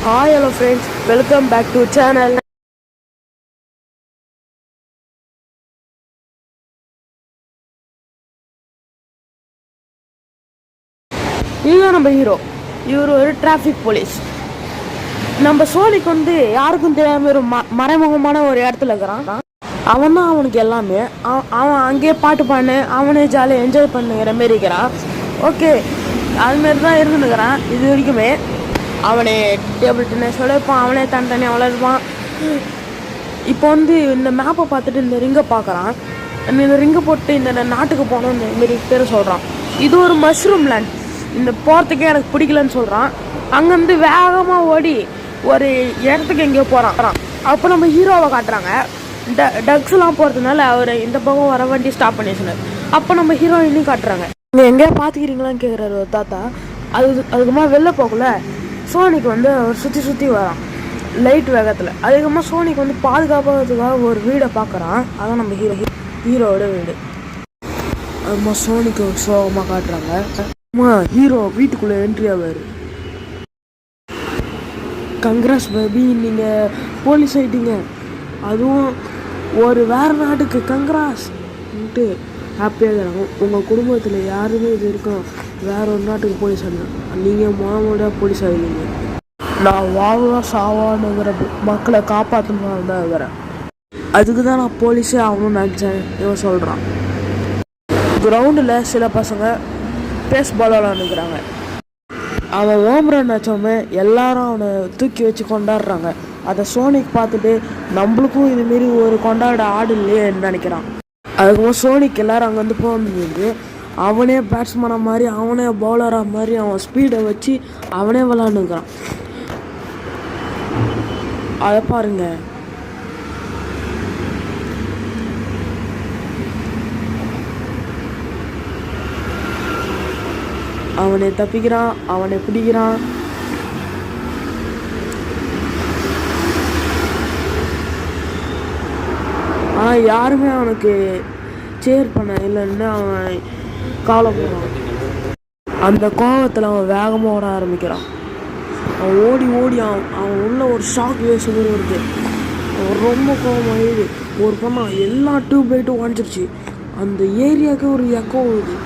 Hi hello friends, welcome back to channel. இதுதான் நம்ம hero. இவர் ஒரு டிராஃபிக் போலீஸ். நம்ம சோனிக்கு வந்து யாருக்கும் தெரியாம ஒரு மறைமுகமான ஒரு இடத்துல இருக்கிறான். அவன் தான் அவனுக்கு எல்லாமே. அவன் அங்கேயே பாட்டு பாடு, அவனே ஜாலியாக என்ஜாய் பண்ணுங்கிற மாரி இருக்கிறான். ஓகே, அதுமாரி தான் இருந்துருக்கிறான் இது வரைக்குமே. அவனே டேபிள் டென்னிஸ் விளையாடுப்பான், அவனே தனித்தனியாக விளையாடுவான். இப்போ வந்து இந்த மேப்பை பார்த்துட்டு இந்த ரிங்கை பார்க்குறான். இந்த ரிங்கை போட்டு இந்த நாட்டுக்கு போகணும் இந்த மாரி பேர் சொல்கிறான். இது ஒரு மஷ்ரூம் லேண்ட், இந்த போகிறதுக்கே எனக்கு பிடிக்கலன்னு சொல்கிறான். அங்கேருந்து வேகமாக ஓடி ஒரு இடத்துக்கு எங்கேயோ போகிறான். அப்போ நம்ம ஹீரோவை காட்டுறாங்க. டக்ஸ்லாம் போகிறதுனால அவர் இந்த பக்கம் வர வண்டி ஸ்டாப் பண்ணி சொன்னார். அப்போ நம்ம ஹீரோயினையும் காட்டுறாங்க. நீங்கள் எங்கேயா பார்த்துக்கிறீங்களான்னு கேட்குறாரு ஒரு தாத்தா. அதுக்குமா வெளில போகல சோனிக்கு வந்து அவர் சுற்றி வரான் லைட் வேகத்தில். அதிகமாக சோனிக்கு வந்து பாதுகாப்பாகிறதுக்காக ஒரு வீடை பார்க்குறான். அதான் நம்ம ஹீரோவோட வீடு. அதுமா சோனிக்கு ஒரு சோகமாக காட்டுறாங்க. ஹீரோ வீட்டுக்குள்ளே என்ட்ரி ஆவார். கங்க்ராஸ் பேபி, நீங்கள் போலீஸ் ஆகிட்டீங்க, அதுவும் ஒரு வேறு நாட்டுக்கு கங்க்ராஸ்ன்ட்டு ஹாப்பியாக இருக்கிறாங்க. உங்கள் குடும்பத்தில் யாருமே இது இருக்கும் வேற ஒரு நாட்டுக்கு போலீஸ் ஆகணும், நீங்கள் மாமோட போலீஸ் ஆகிடுவீங்க. நான் வாழ்வா சாவானுங்கிற மக்களை காப்பாற்றணும் தான் இருக்கிறேன். அதுக்கு தான் நான் போலீஸே ஆகணும்னு நினச்சேன் இவன் சொல்கிறான். கிரவுண்டில் சில பசங்க பேஸ்பால் விளாண்டுக்கிறாங்க. அவன் ஓம்பரன் வச்சோமே எல்லாரும் அவனை தூக்கி வச்சு கொண்டாடுறாங்க. அதை சோனிக்கு பார்த்துட்டு நம்மளுக்கும் இதுமாரி ஒரு கொண்டாட ஆடு இல்லையேன்னு நினைக்கிறான். அதுக்கப்புறம் சோனிக்கு எல்லாரும் அங்கேருந்து போகும்போது அவனே பேட்ஸ்மேனை மாதிரி அவனே பவுலராக மாதிரி அவன் ஸ்பீடை வச்சு அவனே விளாண்டுக்கிறான். அதை பாருங்க. அவனை தப்பிக்கிறான், அவனை பிடிக்கிறான். ஆனால் யாருமே அவனுக்கு சேர் பண்ண இல்லைன்னு அவன் கவலைப்படுறான். அந்த கோபத்தில் அவன் வேகமாக ஓட ஆரம்பிக்கிறான். அவன் ஓடி அவன் உள்ள ஒரு ஷாக் வேஸ் வருது. அவன் ரொம்ப கோபமாகிடுது. ஒரு பொண்ணா எல்லா டியூப் லைட்டும் உடஞ்சிருச்சு. அந்த ஏரியாவுக்கு ஒரு எக்கோ வருது.